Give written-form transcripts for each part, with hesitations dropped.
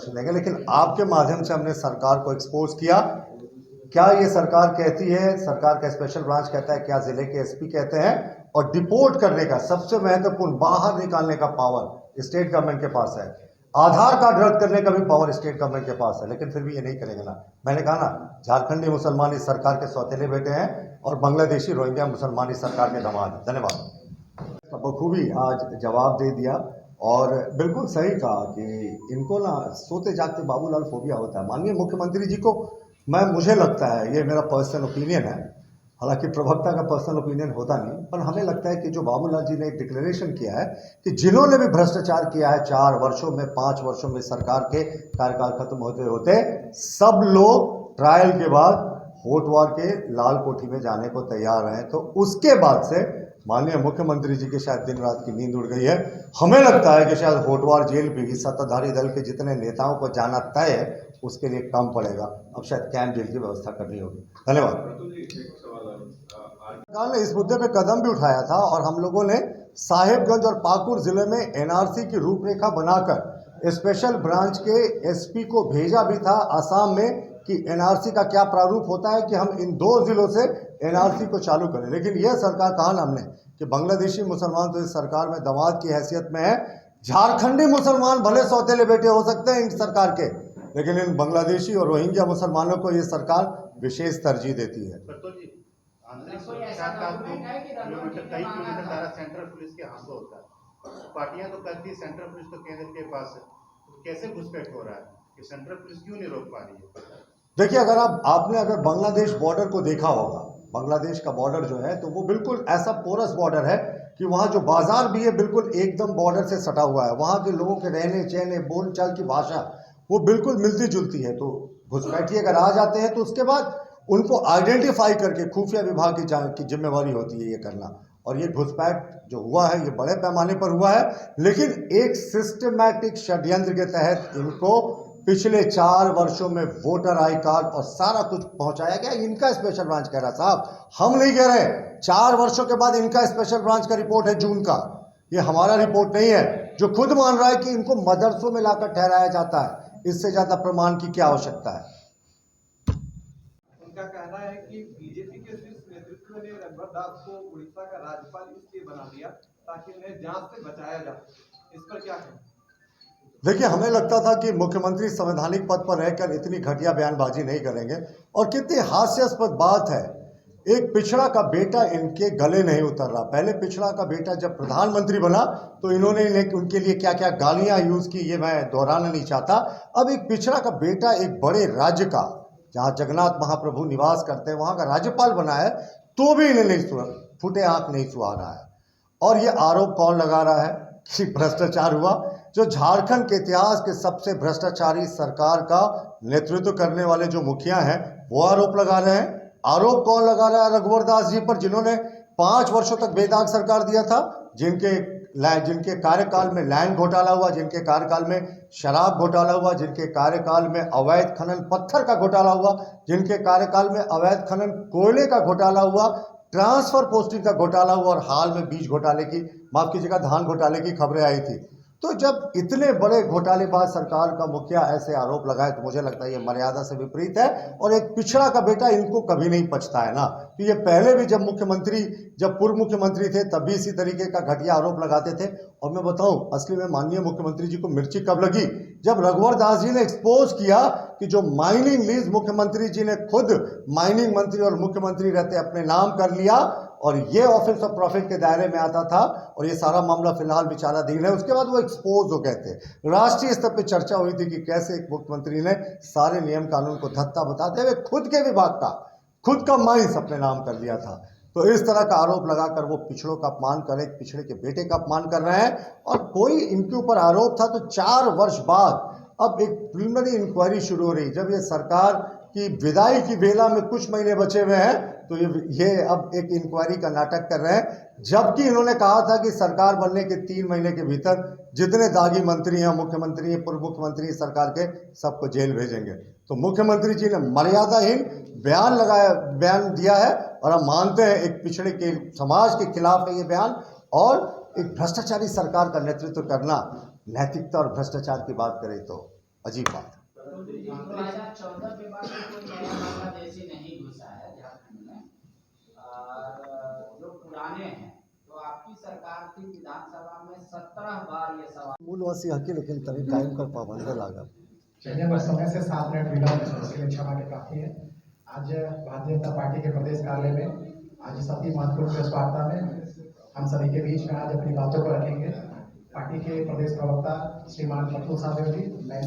Instruction देंगे, लेकिन आपके माध्यम से हमने सरकार को एक्सपोज किया। क्या ये सरकार कहती है, सरकार का स्पेशल ब्रांच कहता है, क्या जिले के एसपी कहते हैं, और डिपोर्ट करने का सबसे महत्वपूर्ण बाहर निकालने का पावर स्टेट गवर्नमेंट के पास है। आधार कार्ड रद्द करने का भी पावर स्टेट गवर्नमेंट के पास है, लेकिन फिर भी ये नहीं करेंगे ना। मैंने कहा ना, झारखंडी मुसलमान इस सरकार के सौतेले बेटे हैं और बांग्लादेशी रोहिंग्या मुसलमान इस सरकार के दामाद हैं। धन्यवाद। बखूबी आज जवाब दे दिया और बिल्कुल सही कहा कि इनको ना सोते जागते बाबूलाल फोबिया होता है। माननीय मुख्यमंत्री जी को मुझे लगता है, ये मेरा पर्सनल ओपिनियन है, हालांकि प्रवक्ता का पर्सनल ओपिनियन होता नहीं, पर हमें लगता है कि जो बाबूलाल जी ने एक डिक्लेरेशन किया है कि जिन्होंने भी भ्रष्टाचार किया है 4 वर्षों में, 5 वर्षों में सरकार के कार्यकाल खत्म होते होते सब लोग ट्रायल के बाद होटवार के लाल कोठी में जाने को तैयार हैं। तो उसके बाद से माननीय मुख्यमंत्री जी की शायद दिन रात की नींद उड़ गई है। हमें लगता है कि शायद होटवार जेल भी सत्ताधारी दल के जितने नेताओं को जाना तय है उसके लिए कम पड़ेगा। अब शायद कैंप जेल की व्यवस्था करनी होगी। धन्यवाद। सरकार ने इस मुद्दे पे कदम भी उठाया था और हम लोगों ने साहेबगंज और पाकुड़ जिले में एनआरसी की रूपरेखा बनाकर स्पेशल ब्रांच के एसपी को भेजा भी था आसाम में कि एनआरसी का क्या प्रारूप होता है कि हम इन 2 जिलों से एनआरसी को चालू करें। लेकिन यह सरकार कहा ना हमने कि बांग्लादेशी मुसलमान तो इस सरकार में दामाद की हैसियत में है। झारखंडी मुसलमान भले सौतेले बेटे हो सकते हैं इन सरकार के, लेकिन इन बांग्लादेशी और रोहिंग्या मुसलमानों को ये सरकार विशेष तरजीह देती है। आंतरिक सुरक्षा का किलोमीटर, कई किलोमीटर सारा सेंट्रल पुलिस के हाथों होता है। पार्टियां तो कहती है सेंट्रल पुलिस तो केंद्र के पास है, तो कैसे घुसपैठ हो रहा है कि सेंट्रल पुलिस क्यों नहीं रोक पा रही है? देखिए, अगर आपने बांग्लादेश बॉर्डर को देखा होगा, बांग्लादेश का बॉर्डर जो है तो वो बिल्कुल ऐसा पोरस बॉर्डर है कि वहाँ जो बाजार भी है बिल्कुल एकदम बॉर्डर से सटा हुआ है। वहाँ के लोगों के रहने चहने बोलचाल की भाषा वो बिल्कुल मिलती जुलती है। तो घुसपैठी अगर आ जाते हैं तो उसके बाद उनको आइडेंटिफाई करके खुफिया विभाग की जिम्मेवारी होती है ये करना। और ये घुसपैठ जो हुआ है ये बड़े पैमाने पर हुआ है, लेकिन एक सिस्टमैटिक षड्यंत्र के तहत इनको पिछले 4 वर्षों में वोटर आई कार्ड और सारा कुछ पहुंचाया गया। इनका स्पेशल ब्रांच कह रहा, साहब हम नहीं कह रहे, 4 वर्षों के बाद इनका स्पेशल ब्रांच का रिपोर्ट है जून का, ये हमारा रिपोर्ट नहीं है, जो खुद मान रहा है कि इनको मदरसों में लाकर ठहराया जाता है। इससे ज्यादा प्रमाण की क्या आवश्यकता है? उनका कहना है कि बीजेपी के शीर्ष नेतृत्व ने रघुवर दास को उड़ीसा का राज्यपाल इसलिए बना दिया ताकि उन्हें जांच से बचाया जा सके। इस पर क्या कहें? देखिए, हमें लगता था कि मुख्यमंत्री संवैधानिक पद पर रहकर इतनी घटिया बयानबाजी नहीं करेंगे। और कितनी हास्यास्पद बात है, एक पिछड़ा का बेटा इनके गले नहीं उतर रहा। पहले पिछड़ा का बेटा जब प्रधानमंत्री बना तो इन्होंने उनके लिए क्या क्या गालियां यूज की ये मैं दोहराना नहीं चाहता। अब एक पिछड़ा का बेटा एक बड़े राज्य का, जहां जगन्नाथ महाप्रभु निवास करते हैं, वहां का राज्यपाल बना है, तो भी इन्हें नहीं फुटे आंख नहीं सुहा रहा है। और ये आरोप कौन लगा रहा है कि भ्रष्टाचार हुआ? जो झारखंड के इतिहास के सबसे भ्रष्टाचारी सरकार का नेतृत्व करने वाले जो मुखिया हैं वो आरोप लगा रहे हैं। आरोप कौन लगा रहा है? रघुवर दास जी पर, जिन्होंने 5 वर्षों तक बेदाग सरकार दिया था, जिनके कार्यकाल में लैंड घोटाला हुआ, जिनके कार्यकाल में शराब घोटाला हुआ, जिनके कार्यकाल में अवैध खनन पत्थर का घोटाला हुआ, जिनके कार्यकाल में अवैध खनन कोयले का घोटाला हुआ, ट्रांसफर पोस्टिंग का घोटाला हुआ और हाल में बीज घोटाले की, माफ कीजिएगा, धान घोटाले की खबरें आई थी। तो जब इतने बड़े घोटालेबाज सरकार का मुखिया ऐसे आरोप लगाए तो मुझे लगता है ये मर्यादा से विपरीत है। और एक पिछड़ा का बेटा इनको कभी नहीं पछता है ना। तो ये पहले भी जब पूर्व मुख्यमंत्री थे तब भी इसी तरीके का घटिया आरोप लगाते थे। और मैं बताऊं, असली में माननीय मुख्यमंत्री जी को मिर्ची कब लगी? जब रघुवर दास जी ने एक्सपोज किया कि जो माइनिंग लीज मुख्यमंत्री जी ने खुद माइनिंग मंत्री और मुख्यमंत्री रहते अपने नाम कर लिया और ये ऑफिस ऑफ प्रॉफिट के दायरे में आता था और ये सारा मामला फिलहाल विचाराधीन है। उसके बाद वो एक्सपोज हो गए थे। राष्ट्रीय स्तर पर चर्चा हुई थी कि कैसे एक मुख्यमंत्री ने सारे नियम कानून को धत्ता बताते हुए खुद के विभाग का, खुद का माइंस अपने नाम कर लिया था। तो इस तरह का आरोप लगाकर वो पिछड़ों का अपमान कर, एक पिछड़े के बेटे का अपमान कर रहे हैं। और कोई इनके ऊपर आरोप था तो 4 वर्ष बाद अब एक प्रिलिमिनरी इंक्वायरी शुरू हो रही। जब ये सरकार की विदाई की बेला में कुछ महीने बचे हुए हैं तो ये अब एक इंक्वायरी का नाटक कर रहे हैं, जबकि इन्होंने कहा था कि सरकार बनने के 3 महीने के भीतर जितने दागी मंत्री हैं, मुख्यमंत्री हैं, पूर्व मुख्यमंत्री सरकार के, सबको जेल भेजेंगे। तो मुख्यमंत्री जी ने मर्यादाहीन बयान दिया है और हम मानते हैं एक पिछड़े के समाज के खिलाफ है ये बयान। और एक भ्रष्टाचारी सरकार का नेतृत्व करना, नैतिकता और भ्रष्टाचार की बात करें तो अजीब बात है। 2014 के बाद कोई नया बांग्लादेशी नहीं घुसा है झारखंड में, और जो पुराने हैं, तो आपकी सरकार थी विधानसभा में 17 बार ये सवाल। मूलवासी हकी लेकिन तभी टाइम पर पाबंद लगा। चलिए बस समय से 7 मिनट विलंब है, इसके लिए क्षमा के काफी है। आज भारतीय जनता पार्टी के प्रदेश कार्यालय में आज इस अति महत्वपूर्ण प्रेस वार्ता में हम सभी के बीच में आज अपनी बातों को रखेंगे पार्टी के प्रदेश प्रवक्ता श्रीमान पप्पू साहब जी। मैं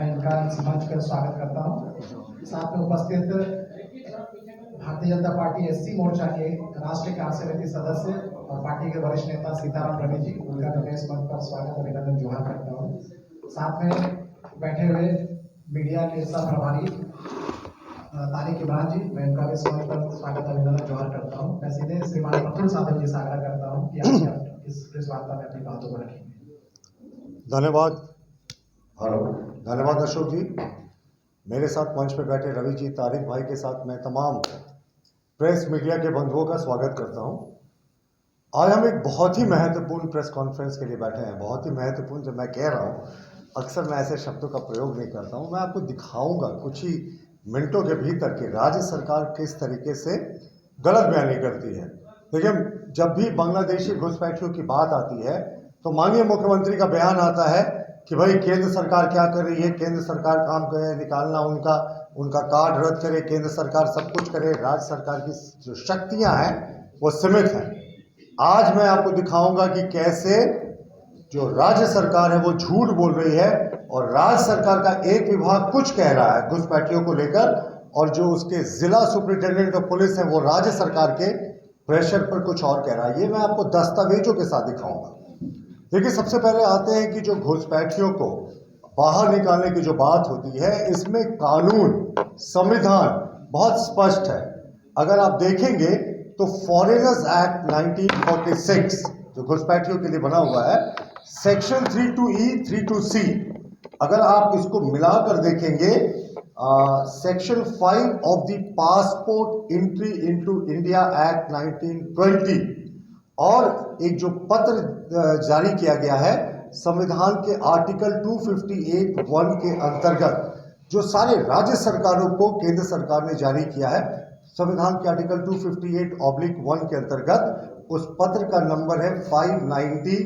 इनका इस मंच पर स्वागत करता हूँ। साथ में उपस्थित भारतीय जनता पार्टी एससी मोर्चा के राष्ट्रीय कार्य समिति सदस्य और पार्टी के वरिष्ठ नेता सीताराम रवि जी, उनका मैं इस मंच पर स्वागत अभिनंदन जोहार करता हूँ। साथ में बैठे हुए मीडिया के सब प्रभारी तारिक इमरान जी, मैं इनका भी इस मंच पर स्वागत अभिनंदन जोहार करता हूँ। मैं सीधे श्रीमान पप्पू साहब जी से आग्रह करता हूँ कि आप इस प्रेस वार्ता में अपनी बातों को रखेंगे। धन्यवाद। धन्यवाद अशोक जी। मेरे साथ मंच पर बैठे रवि जी, तारिक भाई के साथ मैं तमाम प्रेस मीडिया के बंधुओं का स्वागत करता हूं। आज हम एक बहुत ही महत्वपूर्ण प्रेस कॉन्फ्रेंस के लिए बैठे हैं। बहुत ही महत्वपूर्ण जब मैं कह रहा हूं, अक्सर मैं ऐसे शब्दों का प्रयोग नहीं करता हूं। मैं आपको दिखाऊंगा कुछ ही मिनटों के भीतर कि राज्य सरकार किस तरीके से गलत बयानी करती है। देखिए, जब भी बांग्लादेशी घुसपैठियों की बात आती है तो माननीय मुख्यमंत्री का बयान आता है कि भाई केंद्र सरकार क्या कर रही है, केंद्र सरकार काम करे, निकालना उनका कार्ड रद्द करे, केंद्र सरकार सब कुछ करे। राज्य सरकार की जो शक्तियां हैं वो सीमित हैं। आज मैं आपको दिखाऊंगा कि कैसे जो राज्य सरकार है वो झूठ बोल रही है और राज्य सरकार का एक विभाग कुछ कह रहा है घुसपैठियों को लेकर, और जो उसके जिला सुपरिटेंडेंट ऑफ पुलिस है वो राज्य सरकार के प्रेशर पर कुछ और कह रहा है। ये मैं आपको दस्तावेजों के साथ दिखाऊंगा। देखिए, सबसे पहले आते हैं कि जो घुसपैठियों को बाहर निकालने की जो बात होती है, इसमें कानून, संविधान बहुत स्पष्ट है। अगर आप देखेंगे तो फॉरेनर्स एक्ट 1946 जो घुसपैठियों के लिए बना हुआ है, सेक्शन 32E 32C, अगर आप इसको मिलाकर देखेंगे, section 5 of the passport entry into India act 1920 और एक जो पत्र जारी किया गया है संविधान के आर्टिकल 258(1) के अंतर्गत, जो सारे राज्य सरकारों को केंद्र सरकार ने जारी किया है, संविधान के आर्टिकल 258(1) के अंतर्गत, उस पत्र का नंबर है 590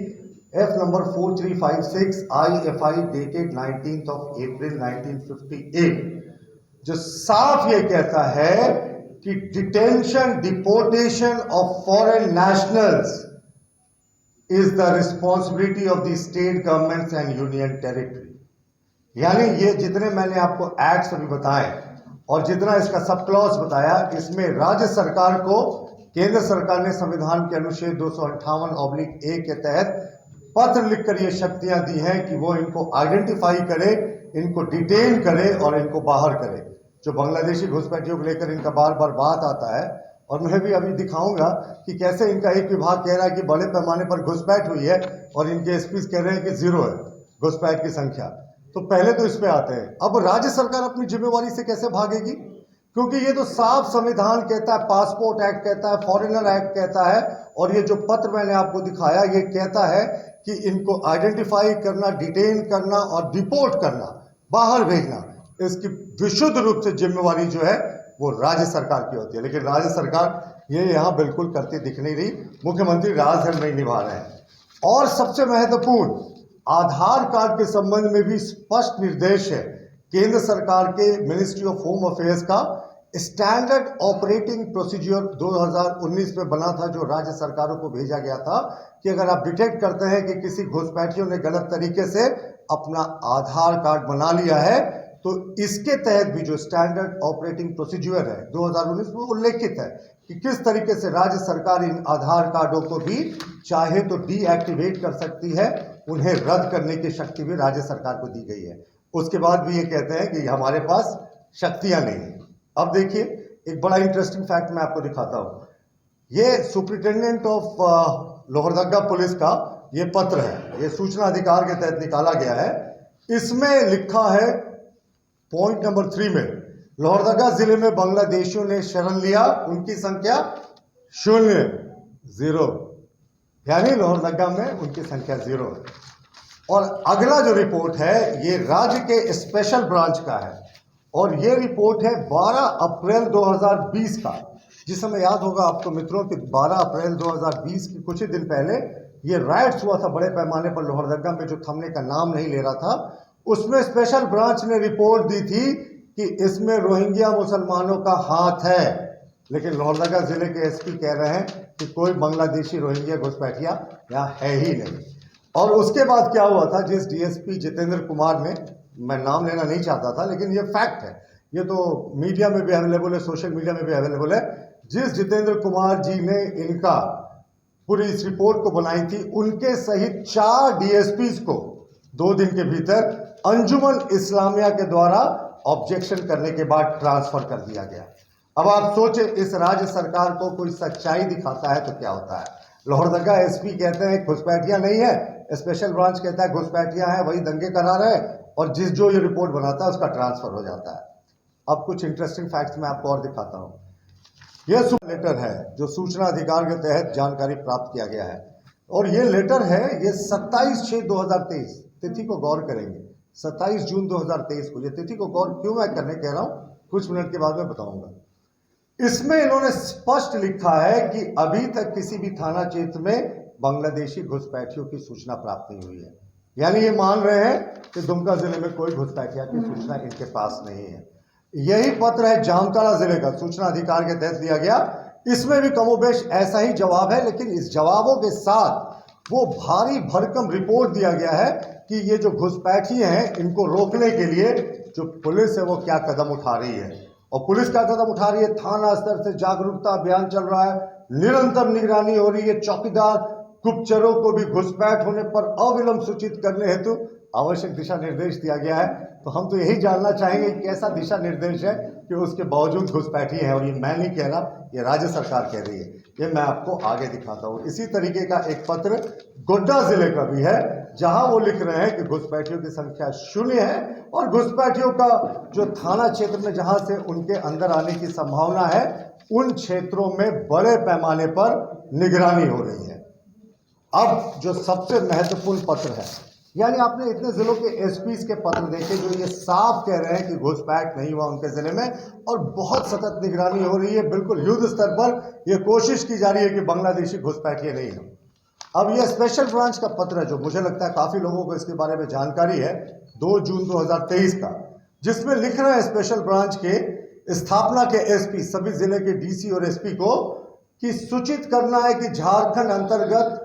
F number 4356 IFI dated 19th of April 1958, जो साफ ये कहता है कि detention, deportation of foreign nationals is the responsibility of the state governments and union territory. यानी ये जितने मैंने आपको एक्ट्स अभी बताए और जितना इसका सब क्लॉज बताया, इसमें राज्य सरकार को केंद्र सरकार ने संविधान के अनुच्छेद 258(a) के तहत पत्र लिखकर ये शक्तियां दी हैं कि वो इनको आइडेंटिफाई करे, इनको डिटेन करे और इनको बाहर करे। जो बांग्लादेशी घुसपैठियों को लेकर इनका बार बार बात आता है, और मैं भी अभी दिखाऊंगा कि कैसे इनका एक विभाग कह रहा है कि बड़े पैमाने पर घुसपैठ हुई है और इनके एसपी कह रहे हैं कि 0 है घुसपैठ की संख्या। तो पहले तो इस पे आते हैं। अब राज्य सरकार अपनी जिम्मेवारी से कैसे भागेगी, क्योंकि ये तो साफ संविधान कहता है, पासपोर्ट एक्ट कहता है, फॉरेनर एक्ट कहता है, और ये जो पत्र मैंने आपको दिखाया ये कहता है कि इनको आइडेंटिफाई करना, डिटेन करना और डिपोर्ट करना, बाहर भेजना, इसकी विशुद्ध रूप से जिम्मेवारी जो है वो राज्य सरकार की होती है। लेकिन राज्य सरकार ये यहाँ बिल्कुल करती दिख नहीं रही। मुख्यमंत्री राजधर्म नहीं निभा रहे हैं। और सबसे महत्वपूर्ण, आधार कार्ड के संबंध में भी स्पष्ट निर्देश है केंद्र सरकार के मिनिस्ट्री ऑफ होम अफेयर्स का। स्टैंडर्ड ऑपरेटिंग प्रोसीजर 2019 में बना था, जो राज्य सरकारों को भेजा गया था कि अगर आप डिटेक्ट करते हैं कि किसी घुसपैठियों ने गलत तरीके से अपना आधार कार्ड बना लिया है, तो इसके तहत भी जो स्टैंडर्ड ऑपरेटिंग प्रोसीजर है 2019 में उल्लेखित है कि किस तरीके से राज्य सरकार इन आधार कार्डों को भी चाहे तो डीएक्टिवेट कर सकती है, उन्हें रद्द करने की शक्ति भी राज्य सरकार को दी गई है। उसके बाद भी ये कहते हैं कि हमारे पास शक्तियां नहीं है। अब देखिए, एक बड़ा इंटरेस्टिंग फैक्ट मैं आपको दिखाता हूं। ये सुपरिटेंडेंट ऑफ लोहरदगा पुलिस का ये पत्र है, ये सूचना अधिकार के तहत निकाला गया है। इसमें लिखा है पॉइंट नंबर 3 में, लोहरदगा जिले में बांग्लादेशियों ने शरण लिया, उनकी संख्या 0, यानी लोहरदगा में उनकी संख्या 0 है। और अगला जो रिपोर्ट है ये राज्य के स्पेशल ब्रांच का है और ये रिपोर्ट है 12 अप्रैल 2020 का। जिस समय याद होगा आपको मित्रों कि 12 अप्रैल 2020 के कुछ ही दिन पहले ये राइट्स हुआ था बड़े पैमाने पर लोहरदगा में, जो थमने का नाम नहीं ले रहा था। उसमें स्पेशल ब्रांच ने रिपोर्ट दी थी कि इसमें रोहिंग्या मुसलमानों का हाथ है, लेकिन लोहरदगा जिले के एसपी कह रहे हैं कि कोई बांग्लादेशी रोहिंग्या घुसपैठिया यहाँ है ही नहीं। और उसके बाद क्या हुआ था, जिस डीएसपी जितेंद्र कुमार ने, मैं नाम लेना नहीं चाहता था लेकिन ये फैक्ट है, ये तो मीडिया में भी अवेलेबल है, सोशल मीडिया में भी अवेलेबल है, जिस जितेंद्र कुमार जी ने इनका पूरी इस रिपोर्ट को बनाई थी, उनके सहित 4 डीएसपीज को 2 दिन के भीतर अंजुमन इस्लामिया के द्वारा ऑब्जेक्शन करने के बाद ट्रांसफर कर दिया गया। अब आप सोचें, इस राज्य सरकार को कोई सच्चाई दिखाता है तो क्या होता है। लोहरदगा एसपी कहते हैं घुसपैठिया नहीं है, स्पेशल ब्रांच कहता है घुसपैठिया है, वही दंगे करा रहे हैं, और जो ये रिपोर्ट बनाता है उसका ट्रांसफर हो जाता है। अब कुछ इंटरेस्टिंग फैक्ट्स मैं आपको और दिखाता हूँ। यह लेटर है जो सूचना अधिकार के तहत जानकारी प्राप्त किया गया है, और ये लेटर है, ये 27/6/2023 तिथि को गौर करेंगे, 27 जून 2023 को। ये तिथि को गौर क्यों मैं करने कह रहा हूँ, कुछ मिनट के बाद मैं बताऊंगा। इसमें इन्होंने स्पष्ट लिखा है कि अभी तक किसी भी थाना क्षेत्र में बांग्लादेशी घुसपैठियों की सूचना प्राप्त नहीं हुई है। यानी ये मान रहे हैं कि दुमका जिले में कोई घुसपैठिया की सूचना इनके पास नहीं है। यही पत्र है जामताड़ा जिले का, सूचना अधिकार के तहत दिया गया। इसमें भी कमोबेश ऐसा ही जवाब है, लेकिन इस जवाबों के साथ वो भारी भरकम रिपोर्ट दिया गया है कि ये जो घुसपैठी हैं इनको रोकने के लिए जो पुलिस है वो क्या कदम उठा रही है। और पुलिस क्या कदम उठा रही है, थाना स्तर से जागरूकता अभियान चल रहा है, निरंतर निगरानी हो रही है, चौकीदार गुप्तचरों को भी घुसपैठ होने पर अविलंब सूचित करने हेतु आवश्यक दिशा निर्देश दिया गया है। तो हम तो यही जानना चाहेंगे कि कैसा दिशा निर्देश है कि उसके बावजूद घुसपैठी है। और ये मैं नहीं कह रहा, ये राज्य सरकार कह रही है, ये मैं आपको आगे दिखाता हूँ। इसी तरीके का एक पत्र गोड्डा जिले का भी है, जहां वो लिख रहे हैं कि घुसपैठियों की संख्या 0 है और घुसपैठियों का जो थाना क्षेत्र में जहां से उनके अंदर आने की संभावना है, उन क्षेत्रों में बड़े पैमाने पर निगरानी हो रही है। अब जो सबसे महत्वपूर्ण पत्र है, यानी आपने इतने जिलों के एसपीज के पत्र देखे जो ये साफ कह रहे हैं कि घुसपैठ नहीं हुआ उनके जिले में और बहुत सतत निगरानी हो रही है, बिल्कुल युद्ध स्तर पर ये कोशिश की जा रही है कि बांग्लादेशी घुसपैठिए नहीं हो। अब ये स्पेशल ब्रांच का पत्र है जो मुझे लगता है काफी लोगों को इसके बारे में जानकारी है, 2 जून 2023 का, जिसमें लिख रहे हैं स्पेशल ब्रांच के स्थापना के एसपी सभी जिले के डीसी और एसपी को कि सूचित करना है कि झारखंड अंतर्गत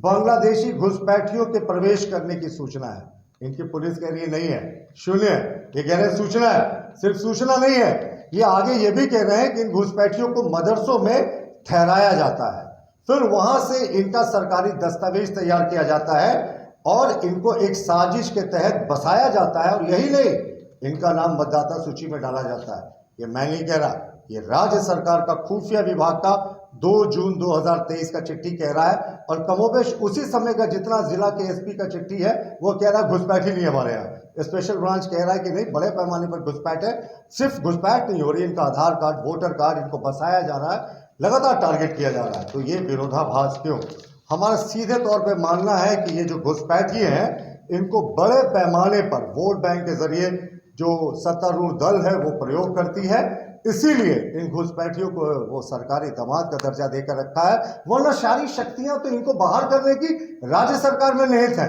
बांग्लादेशी घुसपैठियों के प्रवेश करने की सूचना है। इनकी पुलिस कह रही है नहीं है, 0 है, ये कह रहे हैं सूचना है। सिर्फ सूचना नहीं है, ये आगे ये भी कह रहे हैं कि इन घुसपैठियों को मदरसों में ठहराया जाता है, फिर वहां से इनका सरकारी दस्तावेज तैयार किया जाता है और इनको एक साजिश के तहत बसाया जाता है, और यही नहीं, इनका नाम मतदाता सूची में डाला जाता है। ये मैं नहीं कह रहा, ये राज्य सरकार का खुफिया विभाग का 2 जून 2023 का चिट्ठी कह रहा है, और कमोबेश उसी समय का जितना जिला के एसपी का चिट्ठी है वो कह रहा है घुसपैठ ही नहीं हमारे यहाँ। स्पेशल ब्रांच कह रहा है कि नहीं, बड़े पैमाने पर घुसपैठ है। सिर्फ घुसपैठ नहीं हो रही, इनका आधार कार्ड, वोटर कार्ड, इनको बसाया जा रहा है, लगातार टारगेट किया जा रहा है। तो ये विरोधाभास क्यों? हमारा सीधे तौर पे मानना है कि ये जो घुसपैठी हैं इनको बड़े पैमाने पर वोट बैंक के जरिए जो सत्तारूढ़ दल है वो प्रयोग करती है, इसीलिए इन घुसपैठियों को वो सरकारी दामाद का दर्जा देकर रखा है, वरना सारी शक्तियां तो इनको बाहर करने की राज्य सरकार में निहित है।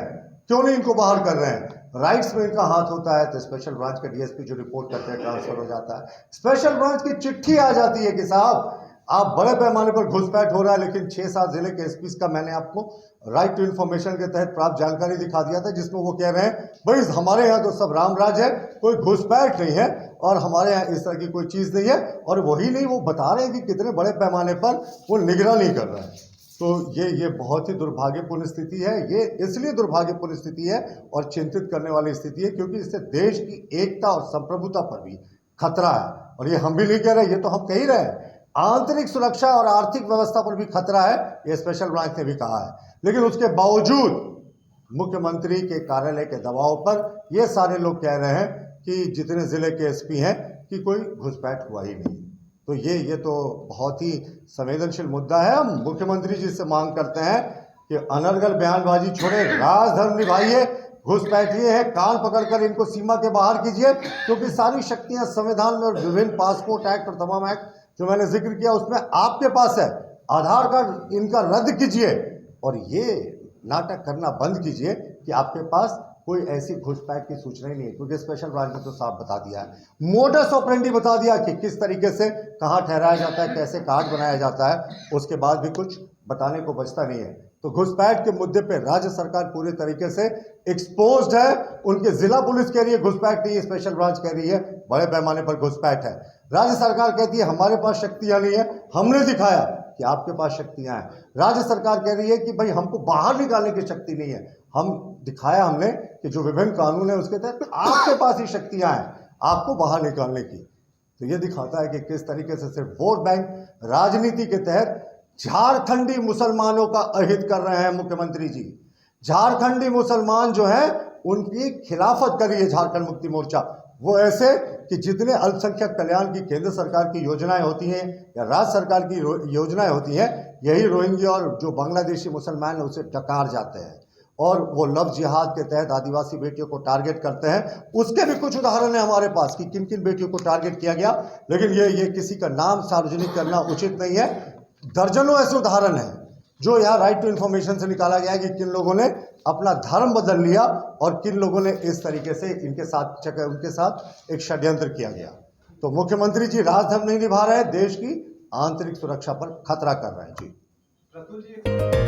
क्यों नहीं इनको बाहर कर रहे हैं? राइट्स में इनका हाथ होता है तो स्पेशल ब्रांच का डीएसपी जो रिपोर्ट करते हैं ट्रांसफर हो जाता है, स्पेशल ब्रांच की चिट्ठी आ जाती है कि साहब आप बड़े पैमाने पर घुसपैठ हो रहा है। लेकिन 6-7 जिले के एसपी का मैंने आपको राइट टू इन्फॉर्मेशन के तहत प्राप्त जानकारी दिखा दिया था, जिसमें वो कह रहे हैं भाई हमारे यहाँ तो सब राम राज है, कोई घुसपैठ नहीं है और हमारे यहाँ इस तरह की कोई चीज़ नहीं है। और वही नहीं, वो बता रहे हैं कि कितने बड़े पैमाने पर वो निगरानी कर रहे हैं। तो ये बहुत ही दुर्भाग्यपूर्ण स्थिति है। ये इसलिए दुर्भाग्यपूर्ण स्थिति है और चिंतित करने वाली स्थिति है क्योंकि इससे देश की एकता और संप्रभुता पर भी खतरा है। और ये हम भी नहीं कह रहे, ये तो हम कह ही रहे हैं, आंतरिक सुरक्षा और आर्थिक व्यवस्था पर भी खतरा है, ये स्पेशल ब्रांच ने भी कहा है। लेकिन उसके बावजूद मुख्यमंत्री के कार्यालय के दबाव पर ये सारे लोग कह रहे हैं कि जितने जिले के एसपी हैं कि कोई घुसपैठ हुआ ही नहीं। तो ये तो बहुत ही संवेदनशील मुद्दा है। हम मुख्यमंत्री जी से मांग करते हैं कि अनर्गल बयानबाजी छोड़े, राजधर्म निभाइए, घुसपैठिए हैं, कान पकड़कर इनको सीमा के बाहर कीजिए, क्योंकि सारी शक्तियां संविधान में और विभिन्न पासपोर्ट एक्ट और तमाम एक्ट जो मैंने जिक्र किया उसमें आपके पास है। आधार कार्ड इनका रद्द कीजिए और ये नाटक करना बंद कीजिए कि आपके पास कोई ऐसी घुसपैठ की सूचना ही नहीं है, क्योंकि स्पेशल ब्रांच ने तो साफ बता दिया है, मोडस ऑपरेंडी बता दिया कि किस तरीके से कहाँ ठहराया जाता है, कैसे कार्ड बनाया जाता है, उसके बाद भी कुछ बताने को बचता नहीं है। तो घुसपैठ के मुद्दे पे राज्य सरकार पूरे तरीके से एक्सपोज्ड है। उनके जिला पुलिस कह रही है घुसपैठ नहीं है, स्पेशल ब्रांच कह रही है बड़े पैमाने पर घुसपैठ है। राज्य सरकार कहती है हमारे पास शक्तियां नहीं है, हमने दिखाया कि आपके पास शक्तियां हैं। राज्य सरकार कह रही है कि भाई हमको बाहर निकालने की शक्ति नहीं है, हम दिखाया हमने कि जो विभिन्न कानून है उसके तहत आपके पास ही शक्तियां हैं आपको बाहर निकालने की। तो ये दिखाता है कि किस तरीके से सिर्फ वोट बैंक राजनीति के तहत झारखंडी मुसलमानों का अहित कर रहे हैं मुख्यमंत्री जी। झारखंडी मुसलमान जो है उनकी खिलाफत कर रही है झारखंड मुक्ति मोर्चा। वो ऐसे कि जितने अल्पसंख्यक कल्याण की केंद्र सरकार की योजनाएं होती हैं या राज्य सरकार की योजनाएं होती हैं, यही रोहिंग्या और जो बांग्लादेशी मुसलमान है उसे टकार जाते हैं और वो लव जिहाद के तहत आदिवासी बेटियों को टारगेट करते हैं। उसके भी कुछ उदाहरण है हमारे पास कि किन किन बेटियों को टारगेट किया गया, लेकिन ये किसी का नाम सार्वजनिक करना उचित नहीं है। दर्जनों ऐसे उदाहरण हैं जो यहाँ राइट टू इन्फॉर्मेशन से निकाला गया है कि किन लोगों ने अपना धर्म बदल लिया और किन लोगों ने इस तरीके से उनके साथ एक षड्यंत्र किया गया। तो मुख्यमंत्री जी राजधर्म नहीं निभा रहे हैं, देश की आंतरिक सुरक्षा पर खतरा कर रहे हैं जी। प्रतुल जी